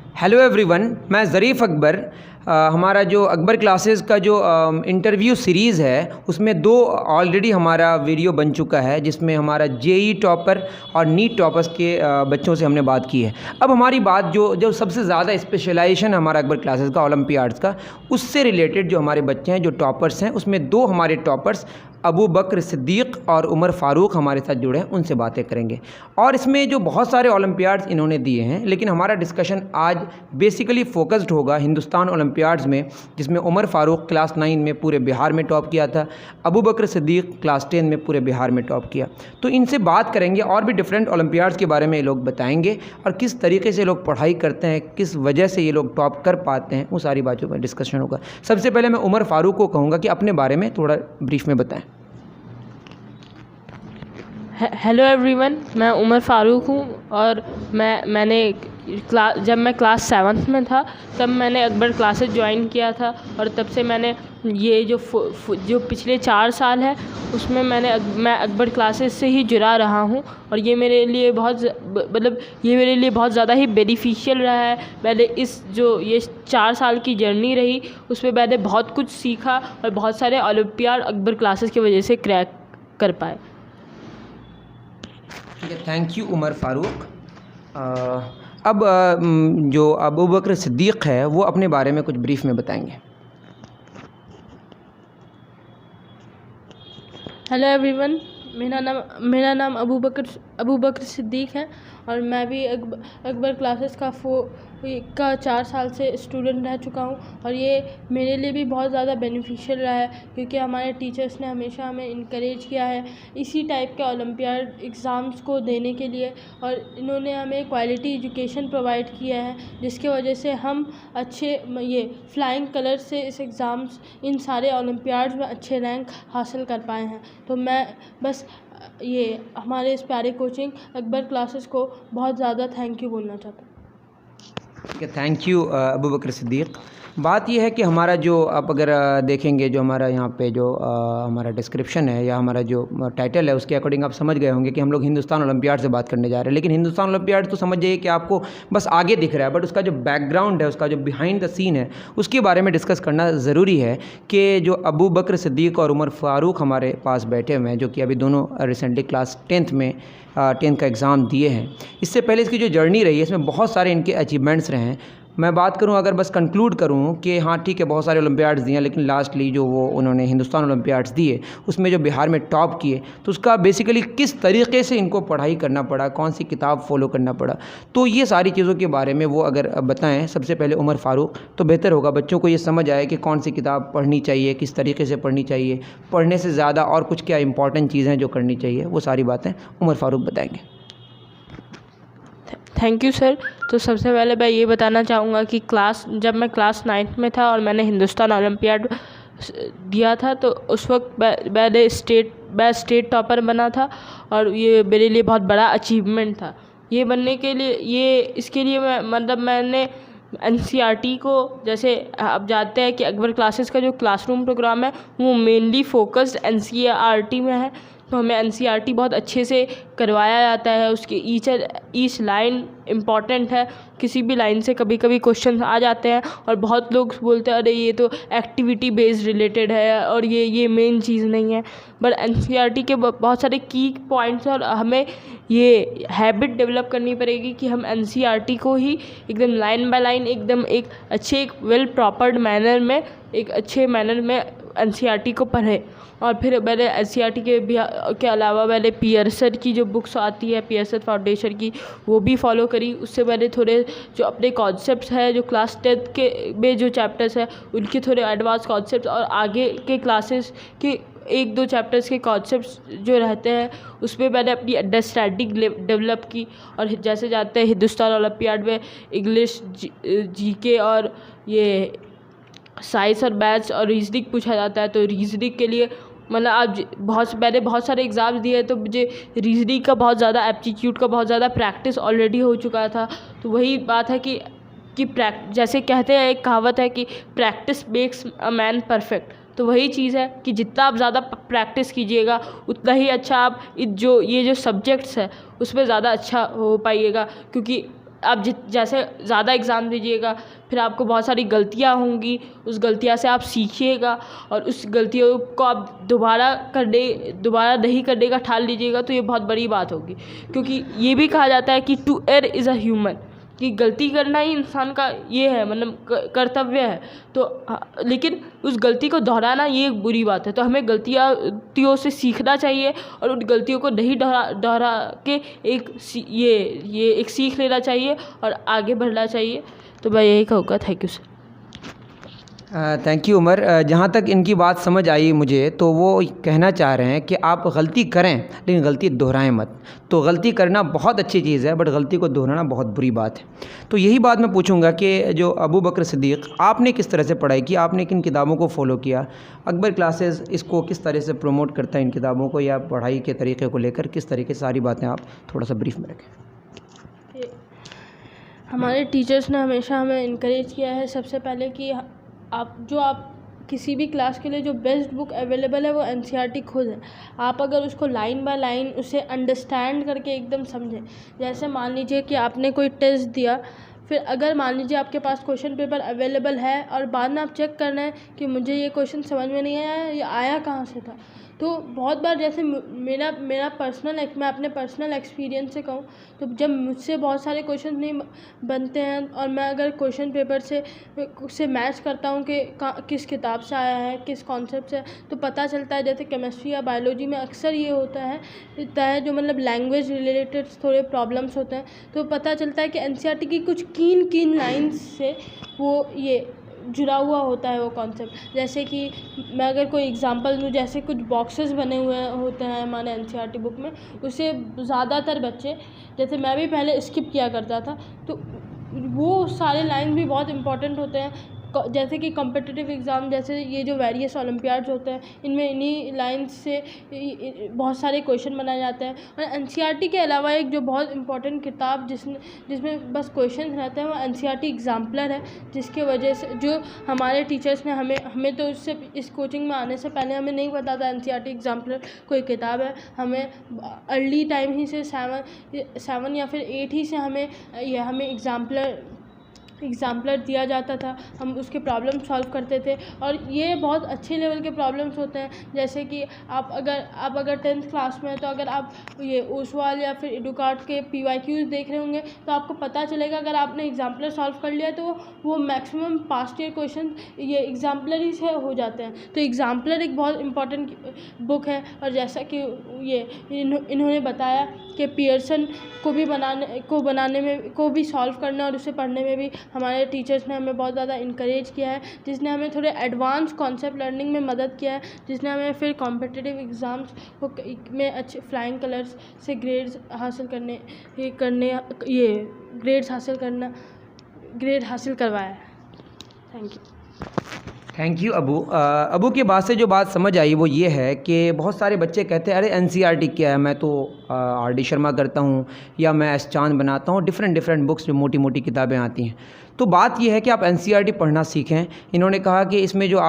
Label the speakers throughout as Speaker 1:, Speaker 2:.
Speaker 1: Hello everyone, मैं ज़रीफ़ अकबर। हमारा जो अकबर क्लासेस का जो इंटरव्यू सीरीज़ है उसमें 2 ऑलरेडी हमारा वीडियो बन चुका है, जिसमें हमारा जेई टॉपर और नीट टॉपर्स के बच्चों से हमने बात की है। अब हमारी बात जो सबसे ज़्यादा स्पेशलाइजेशन हमारा अकबर क्लासेस का ओलंपियाड्स का, उससे रिलेटेड जो हमारे बच्चे हैं जो टॉपर्स हैं, उसमें 2 हमारे टॉपर्स अबू बकर सिद्दीक़ और उमर फ़ारूक हमारे साथ जुड़े हैं, उनसे बातें करेंगे। और इसमें जो बहुत सारे ओलंपियाड्स इन्होंने दिए हैं, लेकिन हमारा डिस्कशन आज बेसिकली फ़ोकस्ड होगा हिंदुस्तान ओलंपियाड्स में, जिसमें उमर फ़ारूक क्लास 9 में पूरे बिहार में टॉप किया था, अबू बकर सिद्दीक़ क्लास 10 में पूरे बिहार में टॉप किया। तो इनसे बात करेंगे और भी डिफरेंट ओलंपियाड्स के बारे में ये लोग बताएंगे और किस तरीके से लोग पढ़ाई करते हैं, किस वजह से ये लोग टॉप कर पाते हैं, वो सारी बातों पर डिस्कशन होगा। सबसे पहले मैं उमर फ़ारूक को कहूँगा कि अपने बारे में थोड़ा ब्रीफ में बताएं।
Speaker 2: हेलो एवरीवन, मैं उमर फ़ारूक हूँ और मैंने जब मैं क्लास 7th में था तब मैंने अकबर क्लासेस ज्वाइन किया था और तब से मैंने ये जो पिछले 4 साल है उसमें मैं अकबर क्लासेस से ही जुड़ा रहा हूँ और ये मेरे लिए बहुत ज़्यादा ही बेनिफिशियल रहा है। मैंने ये 4 साल की जर्नी रही, उसमें मैंने बहुत कुछ सीखा और बहुत सारे ओलंपियाड अकबर क्लासेस की वजह से क्रैक कर पाए।
Speaker 1: ठीक है, थैंक यू उमर फ़ारूक। अब जो अबू बकर सिद्दीक़ है वो अपने बारे में कुछ ब्रीफ में बताएंगे।
Speaker 2: हेलो एवरीवन, मेरा नाम अबू बकर सिद्दीक़ है और मैं भी अकबर क्लासेस का 4 साल से स्टूडेंट रह चुका हूँ और ये मेरे लिए भी बहुत ज़्यादा बेनिफिशियल रहा है, क्योंकि हमारे टीचर्स ने हमेशा हमें इनकरेज किया है इसी टाइप के ओलंपियाड एग्ज़ाम्स को देने के लिए और इन्होंने हमें क्वालिटी एजुकेशन प्रोवाइड किया है, जिसकी वजह से हम अच्छे फ्लाइंग कलर्स से इन सारे ओलंपियाड्स में अच्छे रैंक हासिल कर पाए हैं। तो मैं बस हमारे इस प्यारे कोचिंग अकबर क्लासेस को बहुत ज़्यादा थैंक यू बोलना चाहता हूँ।
Speaker 1: ठीक है, थैंक यू अबू बकर सिद्दीक़। बात यह है कि हमारा जो आप अगर देखेंगे जो हमारा यहाँ पे जो हमारा डिस्क्रिप्शन है या हमारा जो टाइटल है उसके अकॉर्डिंग आप समझ गए होंगे कि हम लोग हिंदुस्तान ओलंपियाड से बात करने जा रहे हैं। लेकिन हिंदुस्तान ओलंपियाड तो समझ जाइए कि आपको बस आगे दिख रहा है, बट उसका जो बैकग्राउंड है, उसका जो बिहाइंड द सीन है, उसके बारे में डिस्कस करना ज़रूरी है कि जो अबू बकर सिद्दीक़ और उमर फ़ारूक हमारे पास बैठे हुए हैं, जो कि अभी दोनों रिसेंटली क्लास 10th में 10th का एग्ज़ाम दिए हैं। इससे पहले इसकी जो जर्नी रही है इसमें बहुत सारे इनके अचीवमेंट्स रहे हैं। मैं बात करूं, अगर बस कंक्लूड करूं कि हाँ ठीक है बहुत सारे ओलंपियाड्स दिए हैं, लेकिन लास्टली जो वो उन्होंने हिंदुस्तान ओलंपियाड्स दिए उसमें जो बिहार में टॉप किए, तो उसका बेसिकली किस तरीके से इनको पढ़ाई करना पड़ा, कौन सी किताब फॉलो करना पड़ा, तो ये सारी चीज़ों के बारे में वो अगर बताएं सबसे पहले उमर फ़ारूक, तो बेहतर होगा बच्चों को ये समझ आए कि कौन सी किताब पढ़नी चाहिए, किस तरीके से पढ़नी चाहिए, पढ़ने से ज़्यादा और कुछ क्या इंपॉर्टेंट चीज़ें जो करनी चाहिए, वो सारी बातें उमर फ़ारूक बताएँगे।
Speaker 2: Thank you sir. तो सबसे पहले मैं ये बताना चाहूँगा कि जब मैं क्लास 9th में था और मैंने हिंदुस्तान ओलंपियाड दिया था तो उस वक्त मैं स्टेट टॉपर बना था और ये मेरे लिए बहुत बड़ा अचीवमेंट था। ये बनने के लिए इसके लिए मैंने NCERT को, जैसे आप जानते हैं कि अकबर क्लासेस का जो क्लासरूम प्रोग्राम है वो मेनली फोकस्ड NCERT में है, तो हमें NCERT बहुत अच्छे से करवाया जाता है। उसकी ईच लाइन इम्पॉर्टेंट है, किसी भी लाइन से कभी कभी क्वेश्चन आ जाते हैं और बहुत लोग बोलते हैं अरे ये तो एक्टिविटी बेस्ड रिलेटेड है और ये मेन चीज़ नहीं है, बट NCERT के बहुत सारे की पॉइंट्स और हमें ये हैबिट डेवलप करनी पड़ेगी कि हम NCERT को ही एकदम लाइन बाय लाइन एकदम एक वेल प्रॉपर्ड मैनर में, एक अच्छे मैनर में NCERT को पढ़े। और फिर मैंने NCERT के अलावा मैंने पियर्सन की जो बुक्स आती है, पियर्सन फाउंडेशन की, वो भी फॉलो करी। उससे मैंने थोड़े जो अपने कॉन्सेप्ट्स हैं जो क्लास 10th के में जो चैप्टर्स हैं उनके थोड़े एडवांस कॉन्सेप्ट्स और आगे के क्लासेस के 1-2 चैप्टर्स के कॉन्सेप्ट्स जो रहते हैं उसमें मैंने अपनी अंडरस्टैंडिंग डेवलप की। और जैसे जानते हैं हिंदुस्तान ओलंपियाड में इंग्लिश, GK और ये साइंस और मैथ्स और रीजनिंग पूछा जाता है, तो रीजनिंग के लिए मैंने बहुत सारे एग्ज़ाम्स दिए, तो मुझे रीजनिंग का बहुत ज़्यादा, एप्टीट्यूड का बहुत ज़्यादा प्रैक्टिस ऑलरेडी हो चुका था। तो वही बात है कि जैसे कहते हैं, एक कहावत है कि practice makes a man perfect, तो वही चीज़ है कि जितना आप ज़्यादा प्रैक्टिस कीजिएगा उतना ही अच्छा आप ये जो सब्जेक्ट्स है उसमें ज़्यादा अच्छा हो पाइएगा। क्योंकि आप जैसे ज़्यादा एग्ज़ाम दीजिएगा फिर आपको बहुत सारी गलतियाँ होंगी, उस गलतियाँ से आप सीखिएगा और उस गलतियों को आप दोबारा नहीं करने का ठान लीजिएगा तो ये बहुत बड़ी बात होगी। क्योंकि ये भी कहा जाता है कि to err is a human, कि गलती करना ही इंसान का ये है, मतलब कर्तव्य है। तो लेकिन उस गलती को दोहराना ये एक बुरी बात है। तो हमें गलतियों से सीखना चाहिए और उन गलतियों को नहीं दोहरा के एक सीख लेना चाहिए और आगे बढ़ना चाहिए। तो मैं यही कहूँगा। Thank you sir.
Speaker 1: Thank you Umar. जहाँ तक इनकी बात समझ आई मुझे, तो वो कहना चाह रहे हैं कि आप गलती करें लेकिन गलती दोहराएं मत। तो गलती करना बहुत अच्छी चीज़ है, बट गलती को दोहराना बहुत बुरी बात है। तो यही बात मैं पूछूंगा कि जो अबू बकर सिद्दीक़, आपने किस तरह से पढ़ाई की, आपने किन किताबों को फॉलो किया? अकबर क्लासेस इसको किस तरह से प्रमोट करता है, इन किताबों को, या पढ़ाई के तरीके को लेकर किस तरीके से, सारी बातें आप थोड़ा सा ब्रीफ में रखें।
Speaker 2: हमारे टीचर्स ने हमेशा हमें इनकरेज किया है सबसे पहले कि आप किसी भी क्लास के लिए जो बेस्ट बुक अवेलेबल है वो एनसीईआरटी खुद है। आप अगर उसको लाइन बाय लाइन उसे अंडरस्टैंड करके एकदम समझें। जैसे मान लीजिए कि आपने कोई टेस्ट दिया, फिर अगर मान लीजिए आपके पास क्वेश्चन पेपर अवेलेबल है और बाद में आप चेक करना है कि मुझे ये क्वेश्चन समझ में नहीं आया, ये आया कहाँ से था। तो बहुत बार जैसे मैं अपने पर्सनल एक्सपीरियंस से कहूँ तो जब मुझसे बहुत सारे क्वेश्चन नहीं बनते हैं और मैं अगर क्वेश्चन पेपर से मैच करता हूँ कि किस किताब से आया है, किस कॉन्सेप्ट से, तो पता चलता है। जैसे केमिस्ट्री या बायोलॉजी में अक्सर ये होता है जो मतलब लैंग्वेज रिलेटेड थोड़े प्रॉब्लम्स होते हैं, तो पता चलता है कि एनसीईआरटी की कुछ कीन लाइन्स से वो ये जुड़ा हुआ होता है वो कॉन्सेप्ट। जैसे कि मैं अगर कोई एग्जांपल दूँ, जैसे कुछ बॉक्सेस बने हुए होते हैं हमारे एनसीईआरटी बुक में, उसे ज़्यादातर बच्चे, जैसे मैं भी पहले स्किप किया करता था, तो वो सारे लाइन भी बहुत इंपॉर्टेंट होते हैं। जैसे कि कॉम्पिटिटिव एग्ज़ाम, जैसे ये जो वेरियस ओलंपियाड्स होते हैं, इनमें इन्हीं लाइन्स से बहुत सारे क्वेश्चन बनाए जाते हैं। और एनसीईआरटी के अलावा एक जो बहुत इंपॉर्टेंट किताब जिसमें बस क्वेश्चन रहते हैं, वो एनसीईआरटी एग्जाम्पलर है, जिसके वजह से जो हमारे टीचर्स ने हमें तो इससे इस कोचिंग में आने से पहले हमें नहीं पता था एनसीईआरटी एग्जाम्पलर कोई किताब है। हमें अर्ली टाइम ही से 7 या फिर 8 ही से हमें एग्जाम्पलर दिया जाता था। हम उसके प्रॉब्लम सॉल्व करते थे और ये बहुत अच्छे लेवल के प्रॉब्लम्स होते हैं। जैसे कि आप अगर 10th क्लास में हैं, तो अगर आप ये ओसवाल या फिर एडुकार्ट के PYQs देख रहे होंगे तो आपको पता चलेगा, अगर आपने एग्जाम्पलर सॉल्व कर लिया तो वो मैक्सिमम पास्ट ईयर क्वेश्चन ये एग्जाम्पलर ही से हो जाते हैं। तो एग्जाम्पलर एक बहुत इंपॉर्टेंट बुक है। और जैसा कि इन्होंने बताया कि पियर्सन को भी सॉल्व करना और उसे पढ़ने में भी हमारे टीचर्स ने हमें बहुत ज़्यादा इनकरेज किया है, जिसने हमें थोड़े एडवांस कॉन्सेप्ट लर्निंग में मदद किया है, जिसने हमें फिर कॉम्पिटिटिव एग्ज़ाम्स में अच्छे फ्लाइंग कलर्स से ग्रेड हासिल करवाया है। Thank you.
Speaker 1: Thank you Abu की बात से जो बात समझ आई वो ये है कि बहुत सारे बच्चे कहते हैं अरे एनसीईआरटी क्या है, मैं तो RD शर्मा करता हूँ या मैं एस चांद बनाता हूँ, डिफरेंट बुक्स जो मोटी मोटी किताबें आती हैं। तो बात ये है कि आप एनसीईआरटी पढ़ना सीखें। इन्होंने कहा कि इसमें जो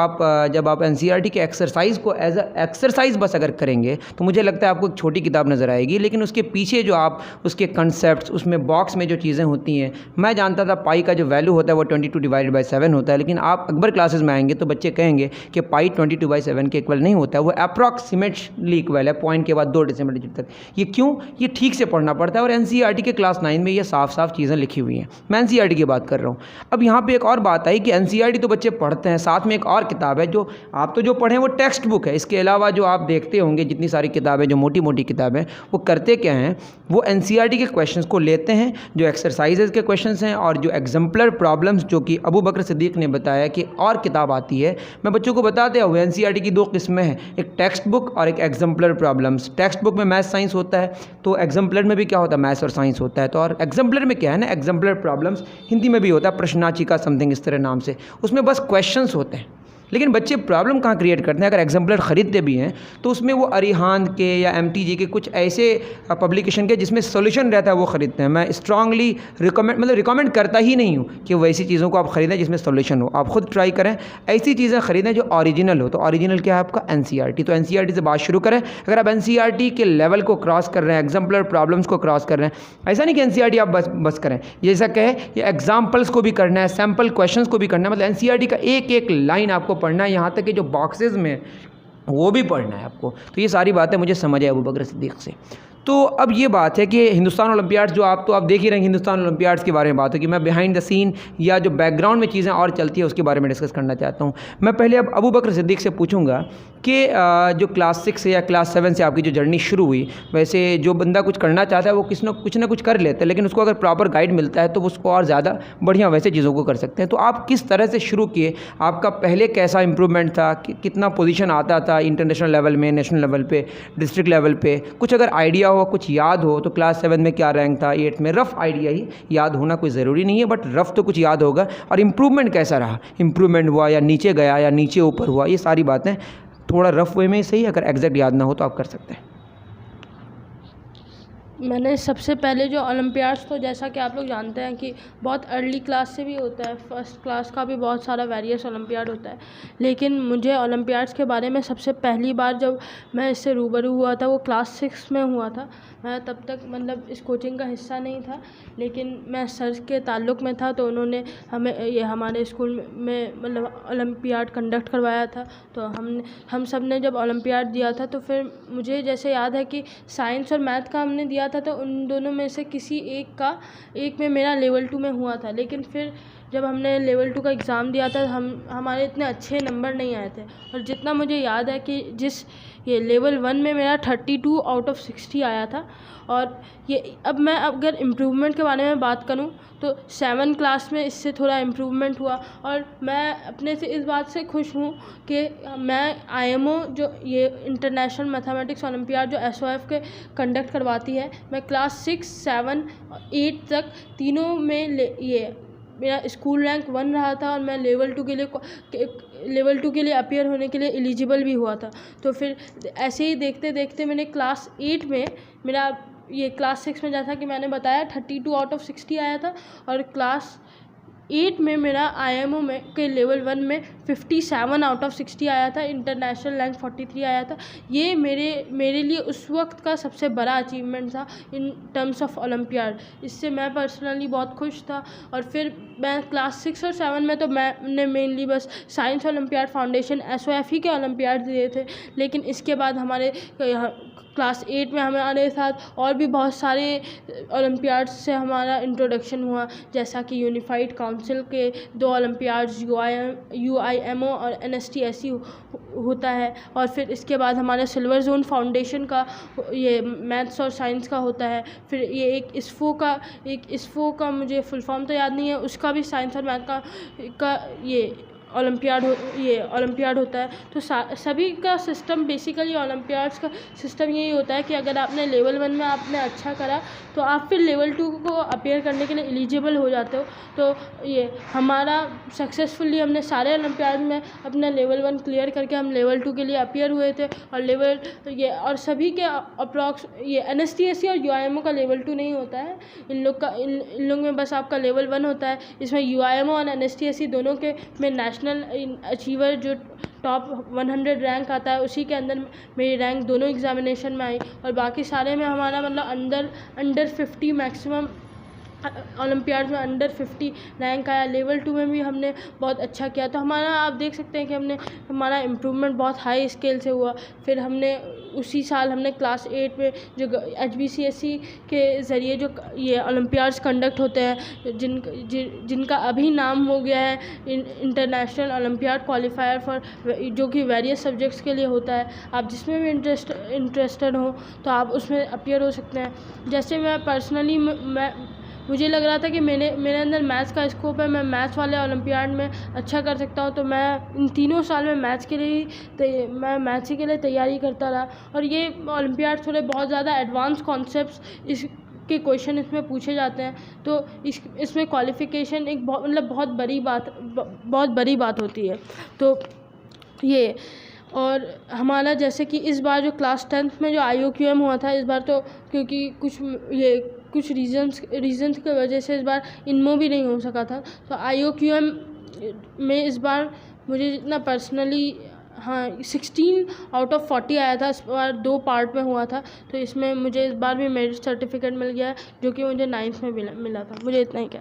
Speaker 1: जब आप एनसीईआरटी के एक्सरसाइज को एज अ एक्सरसाइज बस अगर करेंगे तो मुझे लगता है आपको एक छोटी किताब नज़र आएगी, लेकिन उसके पीछे जो आप उसके कंसेप्ट्स, उसमें बॉक्स में जो चीज़ें होती हैं, मैं जानता था पाई का जो वैल्यू होता है वो 22/7 होता है, लेकिन आप अकबर क्लासेस में आएंगे तो बच्चे कहेंगे कि पाई 22/7 के इक्वल नहीं होता है, वो अप्रॉक्सीमेटली इक्वल है, पॉइंट के बाद 2 डेसिमल डिजिट तक। ये क्यों? ये ठीक से पढ़ना पड़ता है और एनसीईआरटी के क्लास 9 में ये साफ चीज़ें लिखी हुई हैं। मैं एनसीईआरटी की बात कर रहा हूँ। अब यहाँ पे एक और बात आई कि एनसीईआरटी तो बच्चे पढ़ते हैं, साथ में एक और किताब है जो आप तो जो पढ़ें वो टेक्स्ट बुक है। इसके अलावा जो आप देखते होंगे जितनी सारी किताबें जो मोटी मोटी किताबें, वो करते क्या हैं, वो एनसीईआरटी के क्वेश्चंस को लेते हैं जो एक्सरसाइजेज के क्वेश्चंस हैं और जो एग्जाम्पलर प्रॉब्लम्स जो कि अबू बकर सिद्दीक़ ने बताया कि और किताब आती है। मैं बच्चों को बताते हुए एनसीईआरटी की 2 किस्में हैं, एक टेक्स्ट बुक और एक एग्जाम्पलर प्रॉब्लम्स। टेक्स्ट बुक में मैथ्स साइंस होता है, तो एग्जाम्पलर में भी क्या होता है, मैथ्स और साइंस होता है। तो और एग्जाम्पलर में क्या है ना, एग्जाम्पलर प्रॉब्लम्स हिंदी में भी होता है, प्रश्नाचिका समथिंग इस तरह नाम से, उसमें बस क्वेश्चंस होते हैं। लेकिन बच्चे प्रॉब्लम कहाँ क्रिएट करते हैं, अगर एग्जाम्पलर ख़रीदते भी हैं तो उसमें वो अरिहान के या MTG के कुछ ऐसे पब्लिकेशन के जिसमें सोल्यूशन रहता है वो ख़रीदते हैं। मैं स्ट्रांगली रिकमेंड करता ही नहीं हूँ कि वैसी चीज़ों को आप ख़रीदें जिसमें सोल्यूशन हो। आप ख़ुद ट्राई करें, ऐसी चीज़ें ख़रीदें जो ओरिजिनल हो। तो ओरिजिनल क्या है आपका, NCERT। तो NCERT से बात शुरू करें। अगर आप NCERT के लेवल को क्रॉस कर रहे हैं, एग्जाम्पलर प्रॉब्लम्स को क्रॉस कर रहे हैं, ऐसा नहीं कि NCERT आप बस करें, जैसा कहे ये एग्जाम्पल्स को भी करना है, सैम्पल क्वेश्चंस को भी करना है। मतलब NCERT का एक एक लाइन आपको पढ़ना है, यहाँ तक कि जो बॉक्सेस में वो भी पढ़ना है आपको। तो ये सारी बातें मुझे समझ है अबू बकर सिद्दीक़ से। तो अब ये बात है कि हिंदुस्तान ओलंपियाड्स जो आप देख ही रहे हैं, हिंदुस्तान ओलंपियाड्स के बारे में बात है कि मैं बिहाइंड द सीन या जो बैकग्राउंड में चीज़ें और चलती है उसके बारे में डिस्कस करना चाहता हूँ। मैं पहले अब अबू बकर सिद्दीक़ से पूछूंगा कि जो क्लास 6 से या क्लास 7 से आपकी जो जर्नी शुरू हुई, वैसे जो बंदा कुछ करना चाहता है वो कुछ ना कुछ कर लेता है, लेकिन उसको अगर प्रॉपर गाइड मिलता है तो उसको और ज़्यादा बढ़िया वैसे चीज़ों को कर सकते हैं। तो आप किस तरह से शुरू किए, आपका पहले कैसा इंप्रूवमेंट था, कितना पोजीशन आता था इंटरनेशनल लेवल में, नेशनल लेवल पे, डिस्ट्रिक्ट लेवल पे, कुछ अगर आइडिया हो, कुछ याद हो तो क्लास 7 में क्या रैंक था, 8 में, रफ़ आइडिया ही, याद होना कोई ज़रूरी नहीं है बट रफ़ तो कुछ याद होगा। और इम्प्रूवमेंट कैसा रहा, इम्प्रूवमेंट हुआ या नीचे गया या नीचे ऊपर हुआ, ये सारी बातें थोड़ा रफ़ वे में ही सही, अगर एग्जैक्ट याद ना हो तो आप कर सकते हैं।
Speaker 2: मैंने सबसे पहले जो ओलंपियाड्स, तो जैसा कि आप लोग जानते हैं कि बहुत अर्ली क्लास से भी होता है, फर्स्ट क्लास का भी बहुत सारा वेरियस ओलंपियाड होता है। लेकिन मुझे ओलंपियाड्स के बारे में सबसे पहली बार जब मैं इससे रूबरू हुआ था वो क्लास 6 में हुआ था। मैं तब तक मतलब इस कोचिंग का हिस्सा नहीं था, लेकिन मैं सर के ताल्लुक़ में था, तो उन्होंने हमारे स्कूल में मतलब ओलंपियाड कंडक्ट करवाया था। तो हम सब ने जब ओलंपियाड दिया था तो फिर मुझे जैसे याद है कि साइंस और मैथ का हमने दिया था, तो उन दोनों में से किसी एक में मेरा लेवल 2 में हुआ था। लेकिन फिर जब हमने लेवल 2 का एग्ज़ाम दिया था हमारे इतने अच्छे नंबर नहीं आए थे। और जितना मुझे याद है कि ये लेवल 1 में मेरा 32 आउट ऑफ 60 आया था। और ये अब मैं अगर इम्प्रूवमेंट के बारे में बात करूं तो 7 क्लास में इससे थोड़ा इम्प्रूवमेंट हुआ। और मैं अपने से इस बात से खुश हूं कि मैं IMO जो ये इंटरनेशनल मैथमेटिक्स ओलंपियाड जो SOF के कंडक्ट करवाती है, मैं क्लास 6, 7, 8 तक तीनों में मेरा स्कूल रैंक 1 रहा था। और मैं लेवल 2 के लिए अपीयर होने के लिए एलिजिबल भी हुआ था। तो फिर ऐसे ही देखते देखते मैंने क्लास 8 में मेरा ये क्लास 6 में जैसा कि मैंने बताया 32 आउट ऑफ 60 आया था। और क्लास 8 में मेरा IMO में के लेवल 1 में 57 आउट ऑफ 60 आया था, इंटरनेशनल रैंक 43 आया था। ये मेरे लिए उस वक्त का सबसे बड़ा अचीवमेंट था इन टर्म्स ऑफ ओलंपियाड। इससे मैं पर्सनली बहुत खुश था। और फिर मैं क्लास 6 और 7 में तो मैंने मेनली बस साइंस ओलंपियाड फाउंडेशन SOF ही के ओलंपियाड दिए थे। लेकिन इसके बाद हमारे क्लास 8 में हमारे साथ और भी बहुत सारे ओलंपियाड्स से हमारा इंट्रोडक्शन हुआ, जैसा कि यूनिफाइड काउंसिल के 2 ओलंपियाड्स UIMO और NSTSE होता है। और फिर इसके बाद हमारे सिल्वर जोन फाउंडेशन का ये मैथ्स और साइंस का होता है। फिर ये एक ISFO का मुझे फुल फॉर्म तो याद नहीं है, उसका भी साइंस और मैथ का ये ओलंपियाड होता है। तो सभी का सिस्टम बेसिकली ओलंपियाड्स का सिस्टम यही होता है कि अगर आपने लेवल 1 में आपने अच्छा करा तो आप फिर लेवल 2 को अपीयर करने के लिए एलिजिबल हो जाते हो। तो ये हमारा सक्सेसफुली हमने सारे ओलंपियाड में अपना लेवल 1 क्लियर करके हम लेवल 2 के लिए अपीयर हुए थे। और और सभी के अप्रॉक्स ये NSTSE और UIMO का लेवल 2 नहीं होता है। इन लोग में बस आपका लेवल 1 होता है। इसमें UIMO और NSTSE दोनों के में नेशनल अचीवर जो टॉप 100 रैंक आता है उसी के अंदर मेरी रैंक दोनों एग्जामिनेशन में आई। और बाकी सारे में हमारा मतलब अंडर 50 मैक्सिमम ओलंपियाड में अंडर 50 रैंक आया। लेवल 2 में भी हमने बहुत अच्छा किया। तो आप देख सकते हैं कि हमारा इम्प्रूवमेंट बहुत हाई स्केल से हुआ। फिर हमने उसी साल हमने क्लास 8 में जो HBCSE के ज़रिए जो ये ओलंपियाड्स कंडक्ट होते हैं, जिनका अभी नाम हो गया है इंटरनेशनल ओलंपियाड क्वालिफायर फॉर, जो कि वेरियस सब्जेक्ट्स के लिए होता है। आप जिसमें भी इंटरेस्टेड हो तो आप उसमें अपीयर हो सकते हैं। जैसे मैं पर्सनली मुझे लग रहा था कि मेरे अंदर मैथ्स का स्कोप है, मैं मैथ्स वाले ओलंपियाड में अच्छा कर सकता हूँ। तो मैं इन तीनों साल में मैथ्स के लिए तैयारी करता रहा। और ये ओलंपियाड थोड़े बहुत ज़्यादा एडवांस कॉन्सेप्ट्स के क्वेश्चन इसमें पूछे जाते हैं। तो इसमें क्वालिफ़िकेशन एक बहुत बड़ी बात होती है। तो ये और हमारा जैसे कि इस बार जो क्लास 10th में जो IOQM हुआ था इस बार, तो क्योंकि कुछ रीजंस की वजह से इस बार इनमो भी नहीं हो सका था। तो IOQM में इस बार मुझे जितना पर्सनली 16 आउट ऑफ 40 आया था। इस बार 2 पार्ट में हुआ था, तो इसमें मुझे इस बार भी मेरिट सर्टिफिकेट मिल गया है, जो कि मुझे 9th में मिला था। मुझे इतना ही क्या।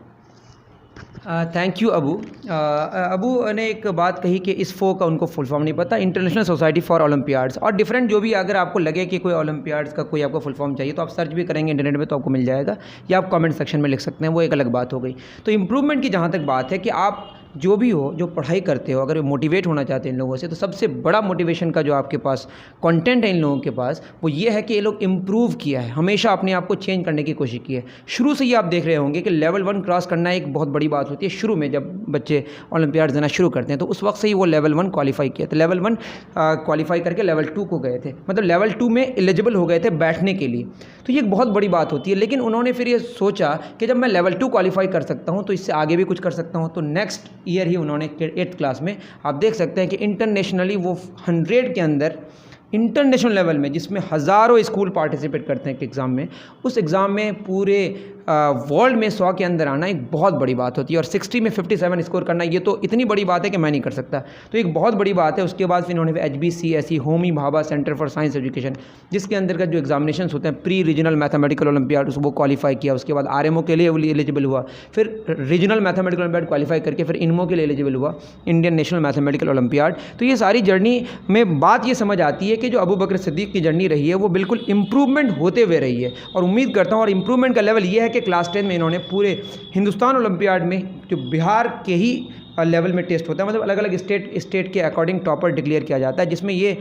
Speaker 1: Thank you Abu. अबू ने एक बात कही कि इस का उनको फुल फॉर्म नहीं पता, इंटरनेशनल सोसाइटी फॉर ओलंपियाड्स, और डिफरेंट जो भी, अगर आपको लगे कि कोई ओलंपियाड्स का कोई आपको फुल फॉर्म चाहिए तो आप सर्च भी करेंगे इंटरनेट में तो आपको मिल जाएगा, या आप कमेंट सेक्शन में लिख सकते हैं, वो एक अलग बात हो गई। तो इम्प्रूवमेंट की जहाँ तक बात है कि आप जो भी हो, जो पढ़ाई करते हो, अगर मोटिवेट होना चाहते हैं इन लोगों से, तो सबसे बड़ा मोटिवेशन का जो आपके पास कंटेंट है इन लोगों के पास, वो ये है कि ये लोग इम्प्रूव किया है, हमेशा अपने आप को चेंज करने की कोशिश की है। शुरू से ही आप देख रहे होंगे कि लेवल 1 क्रॉस करना एक बहुत बड़ी बात होती है। शुरू में जब बच्चे ओलंपियाड देना शुरू करते हैं तो उस वक्त से ही वो लेवल 1 क्वालिफाई किया था। लेवल 1 क्वालिफाई करके लेवल 2 को गए थे, मतलब लेवल 2 में एलिजिबल हो गए थे बैठने के लिए। तो ये एक बहुत बड़ी बात होती है। लेकिन उन्होंने फिर ये सोचा कि जब मैं लेवल 2 क्वालिफाई कर सकता हूँ तो इससे आगे भी कुछ कर सकता हूँ। तो नेक्स्ट ईयर ही उन्होंने 8th क्लास में, आप देख सकते हैं कि इंटरनेशनली वो 100 के अंदर इंटरनेशनल लेवल में, जिसमें हज़ारों स्कूल पार्टिसिपेट करते हैं एक एग्ज़ाम में, उस एग्ज़ाम में पूरे वर्ल्ड में 100 के अंदर आना एक बहुत बड़ी बात होती है। और 60 में 57 स्कोर करना, ये तो इतनी बड़ी बात है कि मैं नहीं कर सकता, तो एक बहुत बड़ी बात है। उसके बाद फिर इन्होंने HBCSE Homi Bhabha centre for science education, जिसके अंतर्गत जो एग्जामिनेशंस होते हैं, प्री रीजनल मैथमेटिकल ओलंपियाड, वो क्वालिफाई किया। उसके बाद RMO के लिए वो एलिजिबल हुआ, फिर रीजनल मैथमेटिकल ओलंपियाड क्वालिफाई करके फिर इनमो के लिए एलिजिबल हुआ, इंडियन नेशनल मैथमेटिकल ओलंपियाड। तो ये सारी जर्नी में बात ये समझ आती है कि जो अबू बकर सिद्दीक की जर्नी रही है वो बिल्कुल इंप्रूवमेंट होते हुए रही है। और उम्मीद करता हूँ, और इंप्रूवमेंट का लेवल ये है कि क्लास 10 में इन्होंने पूरे हिंदुस्तान ओलंपियाड में, जो बिहार के ही लेवल में टेस्ट होता है, मतलब अलग अलग स्टेट के अकॉर्डिंग टॉपर डिक्लेयर किया जाता है, जिसमें ये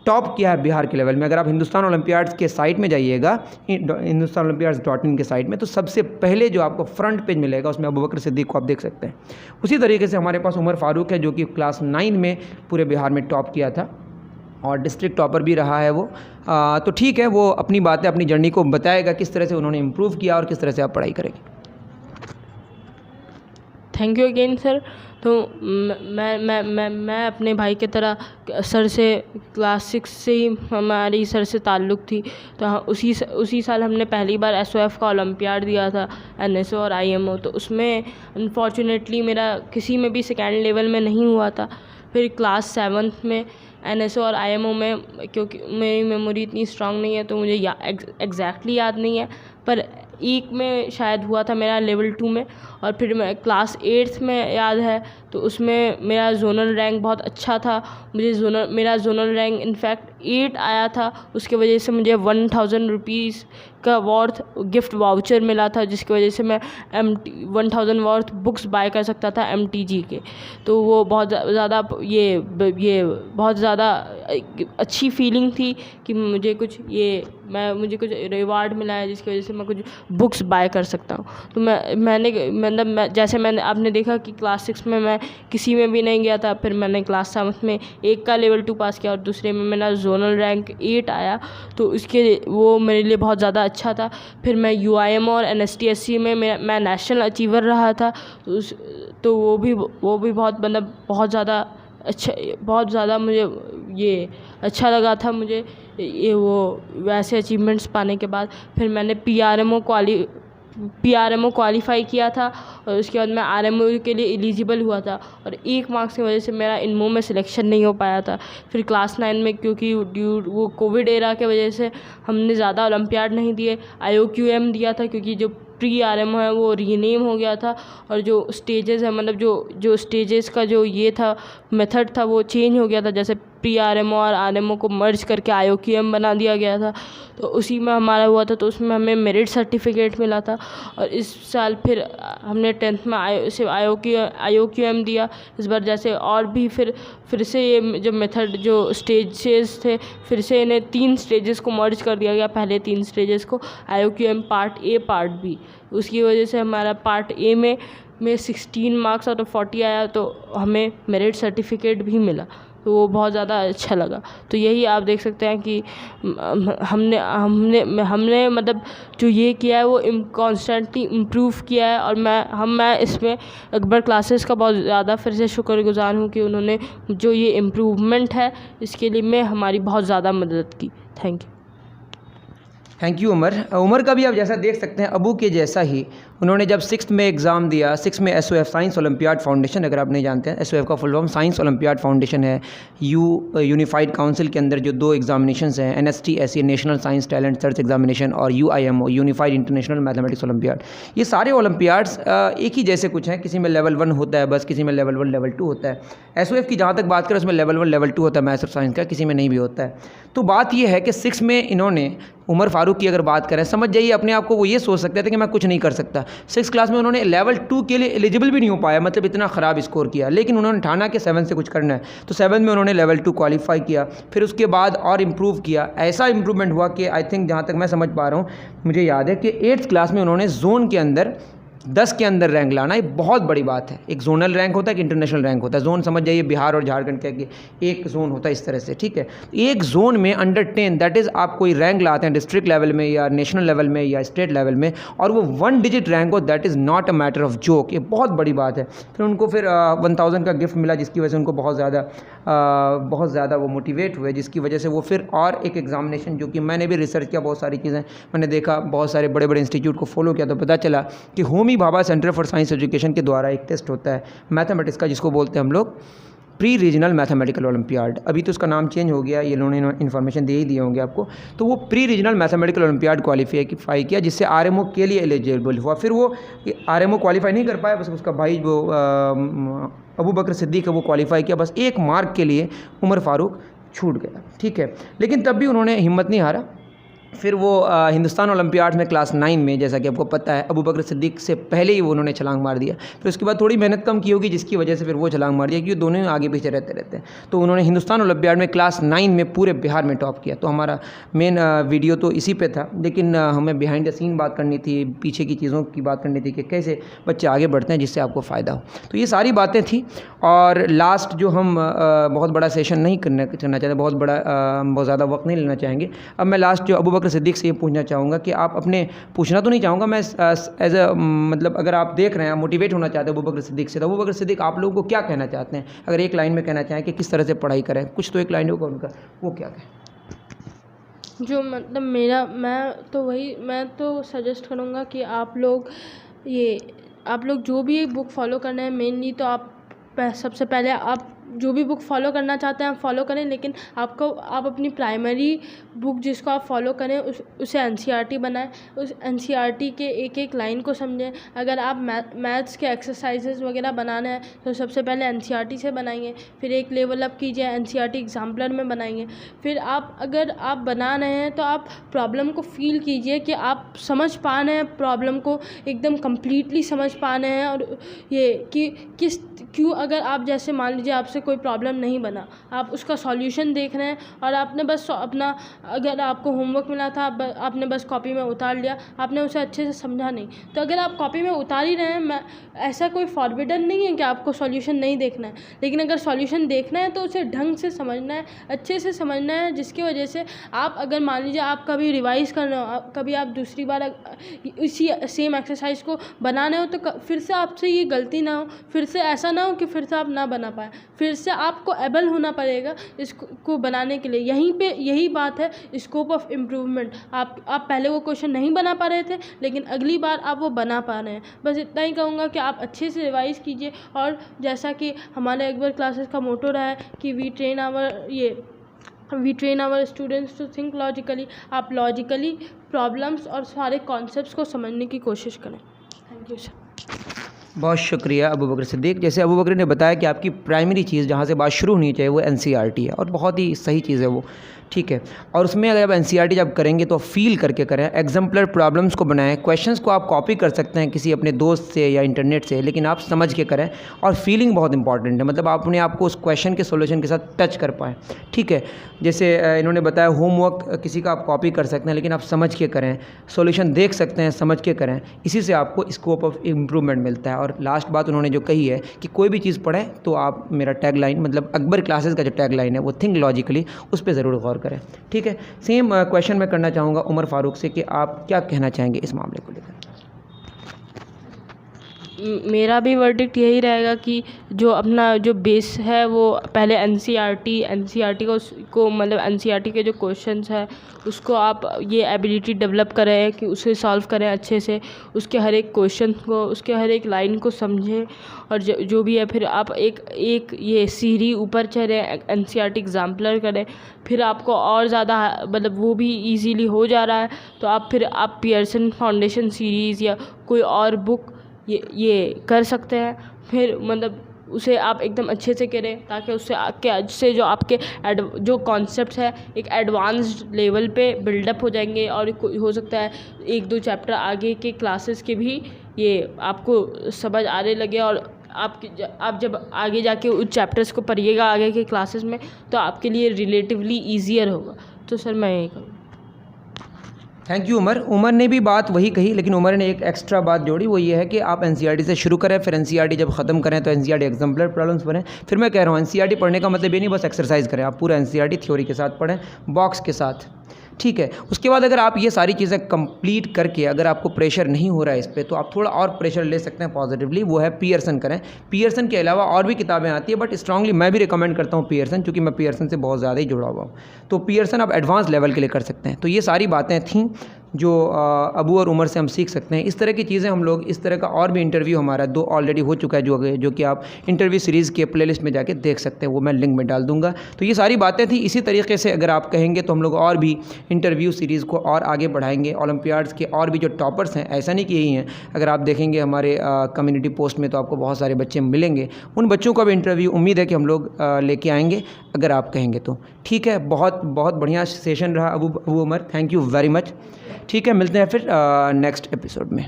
Speaker 1: टॉप किया है बिहार के लेवल में। अगर आप हिंदुस्तान ओलंपियाड्स के साइट में जाइएगा, hindustanolympiyaads.in के साइट में, तो सबसे पहले जो आपको फ्रंट पेज मिलेगा उसमें अबू बकर सिद्दीक को आप देख सकते हैं। उसी तरीके से हमारे पास उमर फारूक है, जो कि क्लास 9 में पूरे बिहार में टॉप किया था और डिस्ट्रिक्ट टॉपर भी रहा है वो। तो ठीक है, वो अपनी बातें, अपनी जर्नी को बताएगा किस तरह से उन्होंने इम्प्रूव किया और किस तरह से आप पढ़ाई करेंगे।
Speaker 2: Thank you again sir. तो मैं अपने भाई की तरह सर से क्लास 6 से ही हमारी सर से ताल्लुक़ थी। तो हाँ, उसी साल हमने पहली बार SOF का ओलंपियाड दिया था, NSO और IMO। तो उसमें अनफॉर्चुनेटली मेरा किसी में भी सेकेंड लेवल में नहीं हुआ था। फिर क्लास 7th में NSO और IMO में, क्योंकि मेरी मेमोरी इतनी स्ट्रांग नहीं है तो मुझे एग्जैक्टली याद नहीं है, पर एक में शायद हुआ था मेरा लेवल 2 में। और फिर मैं क्लास 8th में याद है, तो उसमें मेरा जोनल रैंक बहुत अच्छा था। मेरा जोनल रैंक इनफैक्ट 8 आया था। उसके वजह से मुझे 1000 रुपीज़ का वर्थ गिफ्ट वाउचर मिला था, जिसकी वजह से मैं 1000 वर्थ बुक्स बाय कर सकता था MTG के। तो वो बहुत ज़्यादा ये बहुत ज़्यादा अच्छी फीलिंग थी कि मुझे कुछ रिवार्ड मिला है, जिसकी वजह से मैं कुछ बुक्स बाय कर सकता हूँ। तो मैंने आपने देखा कि क्लास 6 में मैं किसी में भी नहीं गया था। फिर मैंने क्लास 7 में एक का लेवल 2 पास किया और दूसरे में मेरा जोनल रैंक 8 आया, तो वो मेरे लिए बहुत ज़्यादा अच्छा था। फिर मैं UIM और NSTSC में मैं नेशनल अचीवर रहा था। तो वो भी बहुत ज़्यादा अच्छा, बहुत ज़्यादा मुझे ये अच्छा लगा था मुझे वैसे अचीवमेंट्स पाने के बाद। फिर मैंने PRMO क्वालिफ़ाई किया था और उसके बाद मैं RMO के लिए एलिजिबल हुआ था, और 1 मार्क्स की वजह से मेरा इनमो में सिलेक्शन नहीं हो पाया था। फिर क्लास 9 में, क्योंकि वो कोविड एरा के वजह से हमने ज़्यादा ओलंपियाड नहीं दिए, IOQM दिया था, क्योंकि जो प्री RMO है वो रीनेम हो गया था, और जो स्टेजेस है, मतलब जो स्टेजेस का जो ये था मेथड था वो चेंज हो गया था। जैसे प्री RMO और RMO को मर्ज करके IOQM बना दिया गया था, तो उसी में हमारा हुआ था। तो उसमें हमें मेरिट सर्टिफिकेट मिला था। और इस साल फिर हमने 10th में IOQM दिया इस बार। जैसे और भी फिर से ये जो मेथड, जो स्टेजेस थे, फिर से इन्हें 3 स्टेजेस को मर्ज कर दिया गया, पहले 3 स्टेजेस को, IOQM part A part B। उसकी वजह से हमारा पार्ट A में 16 मार्क्स आउट ऑफ 40 आया, तो हमें मेरिट सर्टिफिकेट भी मिला। तो वो बहुत ज़्यादा अच्छा लगा। तो यही आप देख सकते हैं कि हमने हमने हमने मतलब जो ये किया है वो कॉन्स्टेंटली इम्प्रूव किया है। और मैं इसमें अकबर क्लासेस का बहुत ज़्यादा फिर से शुक्रगुज़ार हूँ कि उन्होंने जो ये इम्प्रूवमेंट है इसके लिए मैं हमारी बहुत ज़्यादा मदद की।
Speaker 1: थैंक यू उमर का भी आप जैसा देख सकते हैं अबू के जैसा ही उन्होंने जब 6th में एग्ज़ाम दिया, 6th में SOF साइंस ओलंपियाड फाउंडेशन, अगर आप नहीं जानते हैं SOF का full form science olympiad foundation है। यूनिफाइड काउंसिल के अंदर जो 2 एग्जामिनेशंस हैं NSTSE national science talent search examination और UIMO unified international mathematics olympiad, ये सारे ओलंपियाड्स एक ही जैसे कुछ हैं। किसी में लेवल 1 होता है बस, किसी में लेवल 1 लेवल 2 होता है। SOF की जहाँ तक बात करें उसमें लेवल 1 लेवल 2 होता है मैथ्स और साइंस का, किसी में नहीं भी होता है। तो बात ये है कि 6 में इन्होंने उमर फारूक की अगर बात करें, समझ जाइए अपने आप को वो ये सोच सकते थे कि मैं कुछ नहीं कर सकता। 6th क्लास में उन्होंने लेवल 2 के लिए एलिजिबल भी नहीं हो पाया, मतलब इतना ख़राब स्कोर किया। लेकिन उन्होंने ठाना कि 7 से कुछ करना है, तो 7 में उन्होंने लेवल 2 क्वालिफाई किया। फिर उसके बाद और इम्प्रूव किया। ऐसा इम्प्रूवमेंट हुआ कि आई थिंक जहाँ तक मैं समझ पा रहा हूँ, मुझे याद है कि 8th क्लास में उन्होंने जोन के अंदर 10 के अंदर रैंक लाना, ये बहुत बड़ी बात है। एक जोनल रैंक होता है, एक इंटरनेशनल रैंक होता है। जोन समझ जाइए बिहार और झारखंड का कि एक जोन होता है इस तरह से, ठीक है। एक जोन में अंडर 10 दैट इज़ आप कोई रैंक लाते हैं डिस्ट्रिक्ट लेवल में या नेशनल लेवल में या स्टेट लेवल में, और वो 1 डिजिट रैंक हो, that is not a matter of joke. ये बहुत बड़ी बात है। फिर उनको 1000 का गिफ्ट मिला, जिसकी वजह से उनको बहुत ज़्यादा वो मोटिवेट हुए, जिसकी वजह से वो फिर और एक एग्जामिनेशन, जो कि मैंने भी रिसर्च किया, बहुत सारी चीज़ें मैंने देखा, बहुत सारे बड़े बड़े इंस्टीट्यूट को फॉलो किया, तो पता चला कि Homi Bhabha centre for science education के द्वारा एक टेस्ट होता है मैथमेटिक्स का, जिसको बोलते हैं हम लोग प्री रीजनल मैथमेटिकल ओलंपियाड। अभी तो उसका नाम चेंज हो गया, ये लोगों ने इन्फॉर्मेशन दे ही दिए होंगे आपको। तो वो pre regional mathematical olympiad qualify किया, जिससे RMO के लिए एलिजिबल हुआ। फिर वो RMO क्वालिफाई नहीं कर पाया, बस उसका भाई जो अबू बकर सिद्दीक है वो क्वालिफाई किया। बस एक मार्क के लिए उमर फारूक छूट गया, ठीक है। लेकिन तब भी उन्होंने हिम्मत नहीं हारा। फिर वो हिंदुस्तान ओलंपियाड में क्लास 9 में, जैसा कि आपको पता है, अबू बकर सिद्दीक से पहले ही वो उन्होंने छलांग मार दिया। फिर उसके बाद थोड़ी मेहनत कम की होगी, जिसकी वजह से फिर वो छलांग मार दिया, क्योंकि दोनों ही आगे पीछे रहते हैं। तो उन्होंने हिंदुस्तान ओलंपियाड में क्लास 9 में पूरे बिहार में टॉप किया। तो हमारा मेन वीडियो तो इसी पे था, लेकिन हमें बिहाइंड द सीन बात करनी थी, पीछे की चीज़ों की बात करनी थी कि कैसे बच्चे आगे बढ़ते हैं जिससे आपको फ़ायदा हो। तो ये सारी बातें थी। और लास्ट जो हम बहुत बड़ा सेशन नहीं करना चाहते, बहुत ज़्यादा वक्त नहीं लेना चाहेंगे। अब मैं लास्ट जो अबू बकर सिद्दीक से ये पूछना चाहूँगा कि आप अपने, पूछना तो नहीं चाहूँगा मैं, एज अ मतलब अगर आप देख रहे हैं, मोटिवेट होना चाहते हैं अबू बकर सिद्दीक से, तो अबू बकर सिद्दीक आप लोगों को क्या कहना चाहते हैं? अगर एक लाइन में कहना चाहें कि किस तरह से पढ़ाई करें, कुछ तो एक लाइन होगा उनका, वो क्या कहें?
Speaker 2: जो मतलब मैं तो सजेस्ट करूँगा कि आप लोग जो भी एक बुक फॉलो करना है, मेनली तो आप सबसे पहले आप जो भी बुक फॉलो करना चाहते हैं आप फॉलो करें, लेकिन आप अपनी प्राइमरी बुक जिसको आप फॉलो करें उसे NCERT बनाएं। उस NCERT के एक एक लाइन को समझें। अगर आप मैथ्स के एक्सरसाइजेज वगैरह बनाना है तो सबसे पहले NCERT से बनाएंगे, फिर एक लेवल अप कीजिए, NCERT एग्जाम्पलर में बनाएंगे। फिर अगर आप बना रहे हैं तो आप प्रॉब्लम को फील कीजिए कि आप समझ पा रहे हैं, प्रॉब्लम को एकदम कम्प्लीटली समझ पा रहे हैं। और ये कि क्यों अगर आप जैसे मान लीजिए आपसे कोई प्रॉब्लम नहीं बना, आप उसका सॉल्यूशन देख रहे हैं और आपने बस अपना, अगर आपको होमवर्क मिला था आपने बस कॉपी में उतार लिया, आपने उसे अच्छे से समझा नहीं, तो अगर आप कॉपी में उतार ही रहे हैं, ऐसा कोई फॉरबिडन नहीं है कि आपको सॉल्यूशन नहीं देखना है, लेकिन अगर सॉल्यूशन देखना है तो उसे ढंग से समझना है, अच्छे से समझना है, जिसकी वजह से आप अगर मान लीजिए आप कभी रिवाइज़ कर रहे हो, कभी आप दूसरी बार इसी सेम एक्सरसाइज को बनाने हो, तो फिर से आपसे ये गलती ना हो, फिर से ऐसा ना हो कि फिर से आप ना बना पाए, फिर से आपको एबल होना पड़ेगा इसको बनाने के लिए। यही बात है स्कोप ऑफ इम्प्रूवमेंट। आप पहले वो क्वेश्चन नहीं बना पा रहे थे, लेकिन अगली बार आप वो बना पा रहे हैं। बस इतना ही कहूँगा कि आप अच्छे से रिवाइज़ कीजिए, और जैसा कि हमारे अकबर क्लासेस का मोटो रहा है कि we train our students to think logically. आप लॉजिकली प्रॉब्लम्स और सारे कॉन्सेप्ट्स को समझने की कोशिश करें। Thank you sir.
Speaker 1: बहुत शुक्रिया अबू बकर सिद्दीक। जैसे अबू बकर ने बताया कि आपकी प्राइमरी चीज़ जहाँ से बात शुरू होनी चाहिए वो NCERT है, और बहुत ही सही चीज़ है वो। ठीक है। और उसमें अगर आप एनसीईआरटी जब करेंगे तो फील करके करें, एग्जाम्पलर प्रॉब्लम्स को बनाएं। क्वेश्चंस को आप कॉपी कर सकते हैं किसी अपने दोस्त से या इंटरनेट से, लेकिन आप समझ के करें। और फीलिंग बहुत इंपॉर्टेंट है, मतलब आप अपने आप को उस क्वेश्चन के सोल्यूशन के साथ टच कर पाएँ, ठीक है। जैसे इन्होंने बताया होमवर्क किसी का आप कॉपी कर सकते हैं, लेकिन आप समझ के करें, सोल्यूशन देख सकते हैं, समझ के करें। इसी से आपको स्कोप ऑफ इम्प्रूवमेंट मिलता है। और लास्ट बात उन्होंने जो कही है कि कोई भी चीज़ पढ़ें तो आप, मेरा टैग लाइन मतलब अकबर क्लासेस का जो टैग लाइन है वो थिंक लॉजिकली, उस पर ज़रूर गौर करें, ठीक है। सेम क्वेश्चन मैं करना चाहूँगा उमर फारूक से कि आप क्या कहना चाहेंगे इस मामले को लेकर।
Speaker 2: मेरा भी वर्डिक्ट यही रहेगा कि जो अपना जो बेस है वो पहले एनसीईआरटी को मतलब एनसीईआरटी के जो क्वेश्चंस है उसको आप ये एबिलिटी डेवलप करें कि उसे सॉल्व करें अच्छे से, उसके हर एक क्वेश्चन को, उसके हर एक लाइन को समझें। और जो भी है फिर आप एक ये सीढ़ी ऊपर चढ़ें, एनसीईआरटी एग्जाम्पलर करें, फिर आपको और ज़्यादा मतलब वो भी इजीली हो जा रहा है तो आप पियर्सन फाउंडेशन सीरीज़ या कोई और बुक ये कर सकते हैं। फिर मतलब उसे आप एकदम अच्छे से करें ताकि उससे जो आपके जो कॉन्सेप्ट्स है एक एडवांस्ड लेवल पे बिल्डअप हो जाएंगे। और हो सकता है 1-2 चैप्टर आगे के क्लासेस के भी ये आपको समझ आने लगे और आप जब आगे जाके उस चैप्टर्स को पढ़िएगा आगे के क्लासेस में तो आपके लिए रिलेटिवली ईजियर होगा। तो सर मैं यही कहूँगा।
Speaker 1: Thank you Umar. उमर ने भी बात वही कही, लेकिन उमर ने एक एक्स्ट्रा बात जोड़ी, वो ये है कि आप एनसीईआरटी से शुरू करें, फिर एनसीईआरटी जब ख़त्म करें तो एनसीईआरटी एग्जाम्पलर प्रॉब्लम्स पढ़ें। फिर मैं कह रहा हूँ एनसीईआरटी पढ़ने का मतलब ये नहीं बस एक्सरसाइज करें, आप पूरा एनसीईआरटी थ्योरी के साथ पढ़ें, बॉक्स के साथ, ठीक है। उसके बाद अगर आप ये सारी चीज़ें कंप्लीट करके अगर आपको प्रेशर नहीं हो रहा है इस पर, तो आप थोड़ा और प्रेशर ले सकते हैं पॉजिटिवली, वो है पियर्सन करें। पियर्सन के अलावा और भी किताबें आती है, बट स्ट्रांगली मैं भी रिकमेंड करता हूँ पियर्सन, क्योंकि मैं पियर्सन से बहुत ज़्यादा ही जुड़ा हुआ हूँ। तो पियर्सन आप एडवांस लेवल के लिए कर सकते हैं। तो ये सारी बातें थीं जो अबू और उमर से हम सीख सकते हैं। इस तरह की चीज़ें हम लोग, इस तरह का और भी इंटरव्यू हमारा 2 ऑलरेडी हो चुका है जो कि आप इंटरव्यू सीरीज़ के प्लेलिस्ट में जाके देख सकते हैं, वो मैं लिंक में डाल दूंगा। तो ये सारी बातें थी। इसी तरीके से अगर आप कहेंगे तो हम लोग और भी इंटरव्यू सीरीज़ को और आगे बढ़ाएंगे। ओलंपियाड्स के और भी जो टॉपर्स हैं, ऐसा नहीं कि यही हैं, अगर आप देखेंगे हमारे कम्युनिटी पोस्ट में तो आपको बहुत सारे बच्चे मिलेंगे, उन बच्चों का भी इंटरव्यू उम्मीद है कि हम लोग लेके आएंगे अगर आप कहेंगे तो, ठीक है। बहुत बहुत बढ़िया सेशन रहा Abu Umar, thank you very much. ठीक है, मिलते हैं फिर नेक्स्ट एपिसोड में।